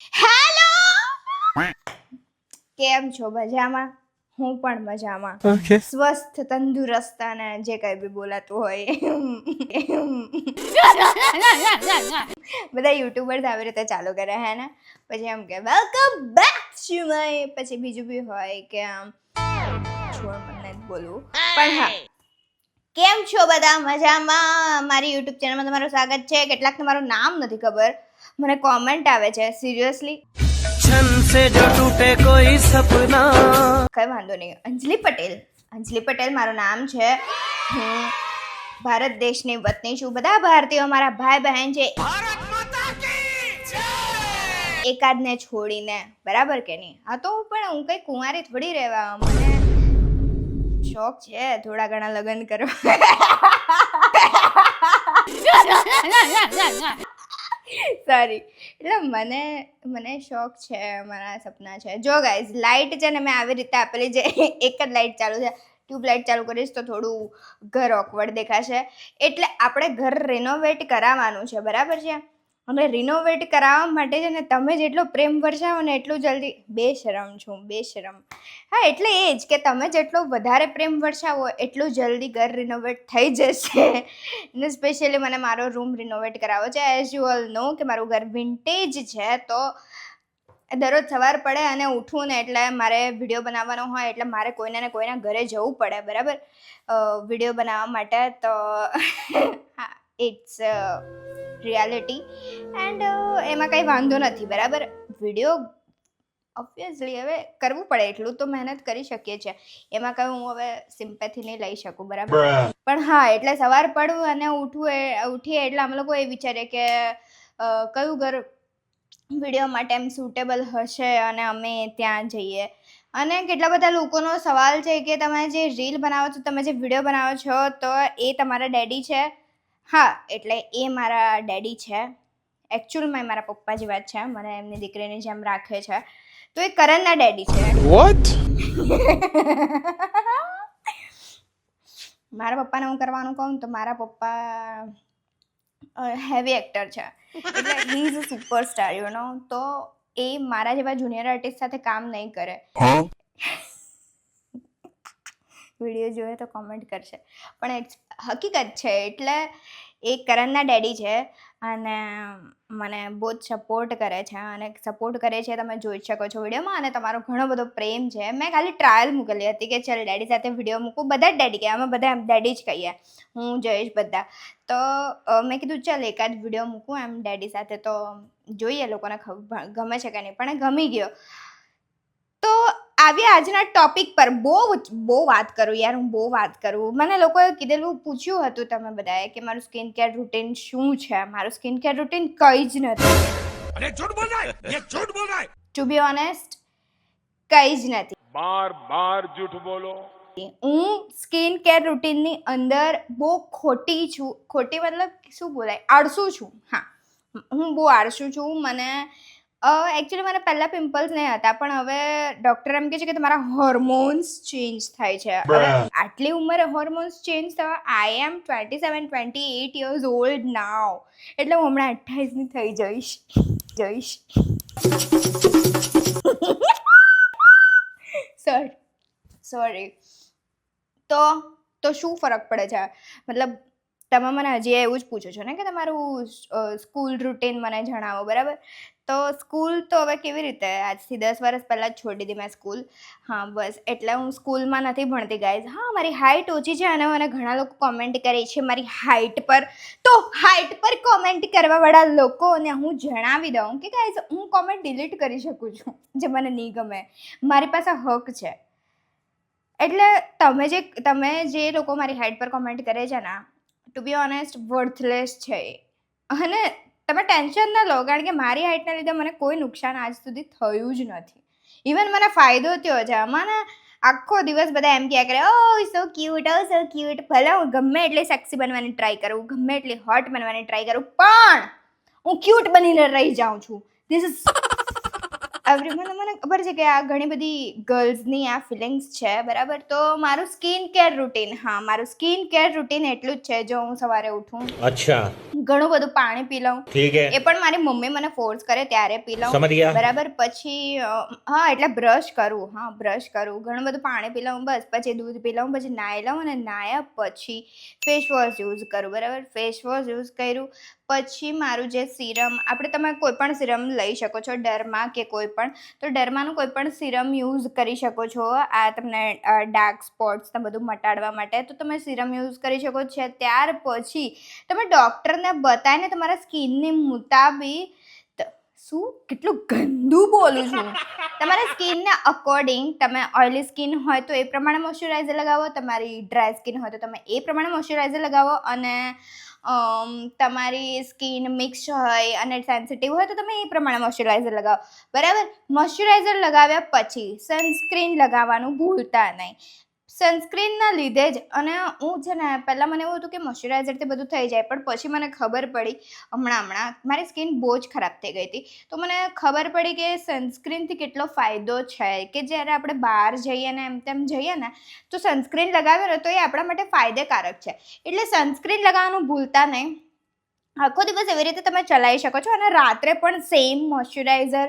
Hello, કેમ છો? મજામાં? હું પણ મજામાં. સ્વસ્થ, તંદુરસ્ત અને જે કઈ બી બોલાતું હોય બધા યુટ્યુબર્સ આવી રીતે ચાલુ કરે હે ને, પછી એમ કે વેલકમ બેક ટુ માય, પછી બીજું બી હોય કે આમ છોડ મને જ બોલવું. પણ હા, કેમ છો બધા? મજામાં? મારી યુટ્યુબ ચેનલમાં તમારું સ્વાગત છે. કેટલાકને મારું નામ નથી ખબર, મને કોમેન્ટ આવે છે સિરિયસલી. से जो टूटे कोई सपना કઈ વાંધો નહીં. અંજલિ પટેલ મારું નામ છે. હું ભારત દેશની વતની છું. બધા ભારતીયો મારા ભાઈ બહેન છે, એકાદને છોડીને, બરાબર કે નહીં? હા તો હું કઈ કુંવારી થોડી રહેવા, મને શોખ છે થોડા ઘણા લગ્ન કરવા. સોરી, એટલે મને શોખ છે, મારા સપના છે. જો ગાઈઝ, લાઇટ છે ને મેં આવી રીતે આપેલી છે, એક જ લાઇટ ચાલુ છે. ટ્યુબલાઇટ ચાલુ કરીશ તો થોડું ઘર ઓકવર્ડ દેખાશે. એટલે આપણે ઘર રિનોવેટ કરાવવાનું છે, બરાબર છે? અને રિનોવેટ કરાવવા માટે છે ને તમે જેટલો પ્રેમ વરસાવો ને એટલું જલ્દી, બેશરમ છું, બેશરમ. હા, એટલે એ જ કે તમે જેટલો વધારે પ્રેમ વરસાવો એટલું જલ્દી ઘર રિનોવેટ થઈ જશે. ને સ્પેશિયલી મને મારો રૂમ રિનોવેટ કરાવવો છે. એઝ યુ ઓલ નો કે મારું ઘર વિન્ટેજ છે, તો દરરોજ સવાર પડે અને ઉઠું ને એટલે મારે વિડીયો બનાવવાનો હોય, એટલે મારે કોઈને ને કોઈના ઘરે જવું પડે, બરાબર, વિડીયો બનાવવા માટે. તો હા, ઇટ્સ રિયાલિટી એન્ડ એમાં કંઈ વાંધો નથી, બરાબર. વિડીયો ઓબ્વિયસલી હવે કરવું પડે, એટલું તો મહેનત કરી શકીએ છીએ, એમાં કંઈ હું હવે સિમ્પેથી નહીં લઈ શકું, બરાબર. પણ હા, એટલે સવાર પડવું અને ઉઠીએ એટલે અમે લોકો એ વિચારીએ કે કયું ઘર વિડીયો માટે એમ સુટેબલ હશે અને અમે ત્યાં જઈએ. અને કેટલા બધા લોકોનો સવાલ છે કે તમે જે રીલ બનાવો છો, તમે જે વિડીયો બનાવો છો, તો એ તમારા ડેડી છે? હા, એટલે એ મારા ડેડી છે. એકચ્યુઅલમાં મારા પપ્પા જેવા જ છે, મને એમની દીકરીની જેમ રાખે છે. તો એ કરણના ડેડી છે. What? મારા પપ્પાને હું કરવાનું કહું તો મારા પપ્પા હેવી એક્ટર છે, એટલે he is a superstar, you know. તો એ મારા જેવા જુનિયર આર્ટિસ્ટ સાથે કામ નહીં કરે. વિડીયો જોઈએ તો કોમેન્ટ કરશે, પણ હકીકત છે. એટલે એ કરણના ડેડી છે અને મને બહુ જ સપોર્ટ કરે છે, અને સપોર્ટ કરે છે તમે જોઈ શકો છો વિડીયોમાં. અને તમારો ઘણો બધો પ્રેમ છે. મેં ખાલી ટ્રાયલ મૂકેલી હતી કે ચાલ ડેડી સાથે વિડીયો મૂકું. બધા જ ડેડી કહે, અમે બધા એમ ડેડી જ કહીએ, હું જઈશ બધા. તો મેં કીધું ચાલ એકાદ વિડીયો મૂકું એમ ડેડી સાથે, તો જોઈએ લોકોને ગમે છે કે નહીં. પણ ગમી ગયો. તો આવ્યા આજના ટોપિક પર. બહુ વાત કરું યાર, હું બહુ વાત કરું. મને લોકોએ કીધેલું, પૂછ્યું હતું તમે બધાએ કે મારું સ્કિન કેર રૂટીન શું છે. મારું સ્કિન કેર રૂટીન કંઈ જ નથી. ટુ બી ઓનેસ્ટ, કંઈ જ નથી. बार झूठ बोलो. હું સ્કિન કેર રૂટીનની અંદર બહુ ખોટી છું. ખોટી મતલબ શું બોલાય, આળસુ છું. હા, હું બહુ આળસુ છું. મને એકચ્યુઅલી મને પહેલાં પિમ્પલ્સ નહીં હતા, પણ હવે ડૉક્ટર એમ કહે છે કે તમારા હોર્મોન્સ ચેન્જ થાય છે. હવે આટલી ઉંમરે હોર્મોન્સ ચેન્જ થવા, આઈ એમ 28 યર્સ ઓલ્ડ નાવ, એટલે હું હમણાં 28ની થઈ જઈશ. સોરી. તો શું ફરક પડે છે? મતલબ તમે મને હજી એવું જ પૂછો છો ને કે તમારું સ્કૂલ રૂટીન મને જણાવો, બરાબર. તો સ્કૂલ તો હવે કેવી રીતે, આજથી 10 વર્ષ પહેલાં જ છોડી દીધી મેં સ્કૂલ. હા, બસ. એટલે હું સ્કૂલમાં નથી ભણતી ગાઈઝ. હા, મારી હાઇટ ઓછી છે અને મને ઘણા લોકો કોમેન્ટ કરે છે મારી હાઇટ પર. તો હાઇટ પર કોમેન્ટ કરવાવાળા લોકોને હું જણાવી દઉં કે ગાઈઝ, હું કોમેન્ટ ડિલીટ કરી શકું છું જે મને નહીં ગમે. મારી પાસે હક છે. એટલે તમે જે લોકો મારી હાઇટ પર કોમેન્ટ કરે છે ને, ટુ બી ઓનેસ્ટ, વર્થલેસ છે. અને તમે ટેન્શન ન લો, કારણ કે મારી હાઇટના લીધે મને કોઈ નુકસાન આજ સુધી થયું જ નથી. ઇવન મને ફાયદો થયો છે. મને આખો દિવસ બધા એમ કહ્યા કરે, ઓ સો ક્યુટ, ઓ સો ક્યુટ. ભલે હું ગમે એટલી સેક્સી બનવાની ટ્રાય કરું, ગમે એટલી હોટ બનવાની ટ્રાય કરું, પણ હું ક્યુટ બનીને રહી જાઉં છું. ધીસ ઇઝ મને ખબર છે કે આ ઘણી બધી ગર્લ્સની આ ફિલિંગ્સ છે, બરાબર? તો મારું સ્કિન કેર રૂટીન, મારું સ્કિન કેર રૂટીન એટલું જ છે. જો હું સવારે ઉઠું, अच्छा ઘણું બધું પાણી પી લઉં, ठीक है એ પણ મારી મમ્મી મને ફોર્સ કરે ત્યારે પી લઉં, समझ गया બરાબર? પછી એટલે બ્રશ કરું, ઘણું બધું પાણી પી લઉં, બસ. પછી દૂધ પી લઉં, પછી નાહી લઉં, અને નાહ્યા પછી ફેસ વોશ યુઝ કરું, બરાબર? ફેસ વોશ યુઝ કર્યું પછી મારું જે સિરમ, તમે કોઈ પણ સિરમ લઈ શકો છો, ડર્મા કે કોઈ પણ, તો ડર્માનું કોઈ પણ સિરમ યુઝ કરી શકો છો. આ તમને ડાર્ક સ્પોટ્સ ને બધું મટાડવા માટે તો તમે સિરમ યુઝ કરી શકો છો. ત્યાર પછી તમે ડૉક્ટરને બતાવીને તમારા સ્કિનની મુતાબિક, શું કેટલું ગંદુ બોલું છું, તમારા સ્કિનને અકોર્ડિંગ, તમે ઓઇલી સ્કિન હોય તો એ પ્રમાણે મોઇશ્ચરાઇઝર લગાવો, તમારી ડ્રાય સ્કિન હોય તો તમે એ પ્રમાણે મોઇશ્ચરાઇઝર લગાવો, અને તમારી સ્કિન મિક્સ હોય અને સેન્સિટિવ હોય તો તમે એ પ્રમાણે મોઇશ્ચરાઇઝર લગાવો, બરાબર? મોઇશ્ચરાઇઝર લગાવ્યા પછી સનસ્ક્રીન લગાવવાનું ભૂલતા નહીં. સનસ્ક્રીનના લીધે જ, અને હું છે ને પહેલાં મને એવું હતું કે મોઇશ્ચરાઇઝરથી બધું થઈ જાય, પણ પછી મને ખબર પડી, હમણાં મારી સ્કિન બહુ જ ખરાબ થઈ ગઈ હતી, તો મને ખબર પડી કે સનસ્ક્રીનથી કેટલો ફાયદો છે, કે જ્યારે આપણે બહાર જઈએ ને એમ તેમ જઈએ ને તો સનસ્ક્રીન લગાવીએ ને તો એ આપણા માટે ફાયદેકારક છે. એટલે સનસ્ક્રીન લગાવવાનું ભૂલતા નહીં. આખો દિવસ એવી રીતે તમે ચલાવી શકો છો, અને રાત્રે પણ સેમ મોઇશ્ચરાઇઝર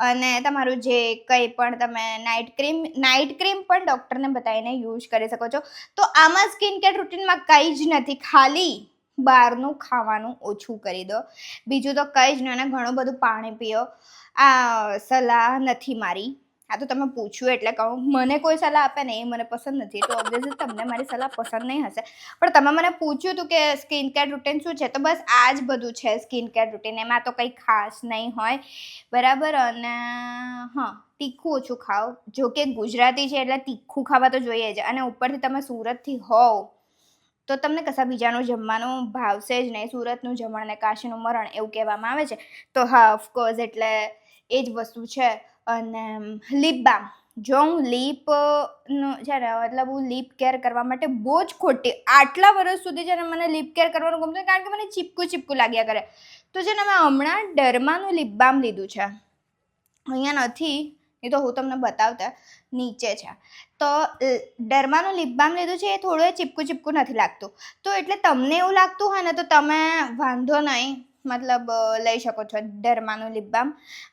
અને તમારું જે કંઈ પણ તમે નાઇટ ક્રીમ પણ ડૉક્ટરને બતાવીને યુઝ કરી શકો છો. તો આમાં સ્કિન કેર રૂટીનમાં કંઈ જ નથી, ખાલી બહારનું ખાવાનું ઓછું કરી દો, બીજું તો કંઈ જ નહીં. અને ઘણું બધું પાણી પીઓ. આ સલાહ નથી મારી, આ તો તમે પૂછ્યું એટલે કહું. મને કોઈ સલાહ આપે ને એ મને પસંદ નથી, તો ઓબ્વિયસલી તમને મારી સલાહ પસંદ નહીં હશે, પણ તમે મને પૂછ્યું હતું કે સ્કિન કેર રૂટીન શું છે, તો બસ આ જ બધું છે સ્કિન કેર રૂટીન. એમાં તો કંઈ ખાસ નહીં હોય, બરાબર? અને તીખું ઓછું ખાઓ. જો કે ગુજરાતી છે એટલે તીખું ખાવા તો જોઈએ જ, અને ઉપરથી તમે સુરતથી હોવ તો તમને કશા બીજાનું જમવાનું ભાવશે જ નહીં. સુરતનું જમણ ને કાશીનું મરણ એવું કહેવામાં આવે છે, તો ઓફકોર્સ એટલે એ જ વસ્તુ છે. અને લિપ બામ, જો હું લીપનું છે ને, મતલબ હું લીપ કેર કરવા માટે બહુ જ ખોટી, આટલા વર્ષ સુધી છે ને મને લીપ કેર કરવાનું ગમતું, કારણ કે મને ચીપકું લાગ્યા કરે. તો છે ને મેં હમણાં ડર્માનું લિપ બામ લીધું છે, અહીંયા નથી, એ તો હું તમને બતાવતા, નીચે છે. તો ડર્માનું લિપ બામ લીધું છે, એ થોડું ચીપકું નથી લાગતું. તો એટલે તમને એવું લાગતું હોય ને તો તમે વાંધો નહીં, મતલબ લઈ શકો છો ડર્માનું લિપ બામ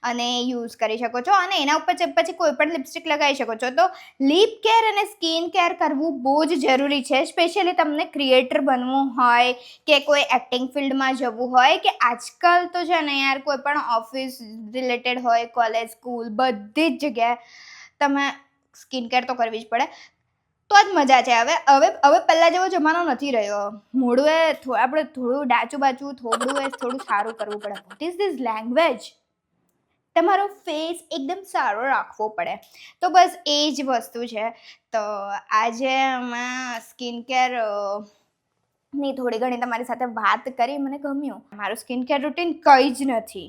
અને યુઝ કરી શકો છો, અને એના ઉપર પછી કોઈ પણ લિપસ્ટિક લગાવી શકો છો. તો લિપ કેર અને સ્કિન કેર કરવું બહુ જ જરૂરી છે, સ્પેશિયલી તમને ક્રિએટર બનવું હોય કે કોઈ એક્ટિંગ ફિલ્ડમાં જવું હોય, કે આજકાલ તો છે ને યાર કોઈ પણ ઓફિસ રિલેટેડ હોય, કોલેજ, સ્કૂલ, બધી જ જગ્યાએ તમે સ્કિન કેર તો કરવી જ પડે, તો જ મજા છે. હવે પહેલાં જેવો જમાનો નથી રહ્યો. મોઢું આપણે થોડું ડાચું બાચું, થોડું થોડું સારું કરવું પડે. What is this language? તમારો ફેસ એકદમ સારો રાખવો પડે. તો બસ એ જ વસ્તુ છે. તો આજે મેં સ્કિન કેર ની થોડી ઘણી તમારી સાથે વાત કરી, મને ગમ્યું. મારું સ્કિન કેર રૂટીન કંઈ જ નથી.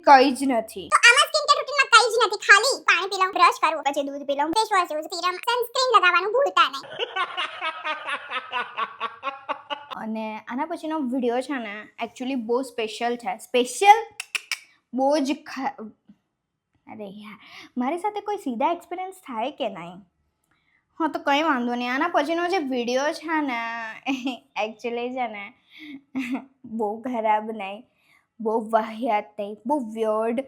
ખાલી પાણી પી લઉં, બ્રશ કરું, પછી દૂધ પી લઉં, face wash use, serum, sunscreen લગાવવાનું ભૂલતા નહીં. અને આના પછીનો વિડીયો છે ને એકચ્યુઅલી બહુ સ્પેશિયલ છે. બહુ જ અરે યાર, મારી સાથે કોઈ સીધા એક્સપિરિયન્સ થાય કે નહીં? તો કંઈ વાંધો નહીં. આના પછીનો જે વિડીયો છે ને એકચ્યુઅલી છે ને બહુ ખરાબ નહીં, બહુ વાહિયાત નહીં, બહુ વિયર્ડ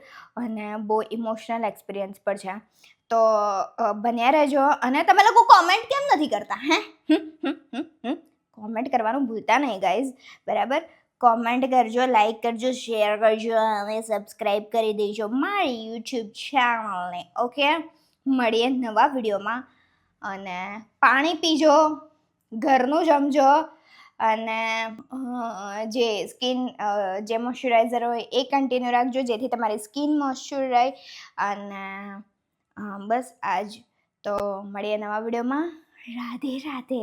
અને બહુ ઇમોશનલ એક્સપિરિયન્સ પર છે. તો બન્યા રહેજો. અને તમે લોકો કોમેન્ટ કેમ નથી કરતા? કોમેન્ટ કરવાનું ભૂલતા નહીં ગાઈઝ, બરાબર? કોમેન્ટ કરજો, લાઈક કરજો, શેર કરજો અને સબસ્ક્રાઈબ કરી દેજો મારી યુટ્યુબ ચેનલને. ઓકે, મળીએ નવા વિડીયોમાં. અને પાણી પીજો, ઘરનું જમજો, અને જે મોઇશ્ચરાઇઝર હોય એ કન્ટિન્યુ રાખજો, જેથી તમારી સ્કિન મોઇશ્ચર રહે. અને બસ આજ તો મળીએ નવા વિડીયોમાં. રાધે રાધે.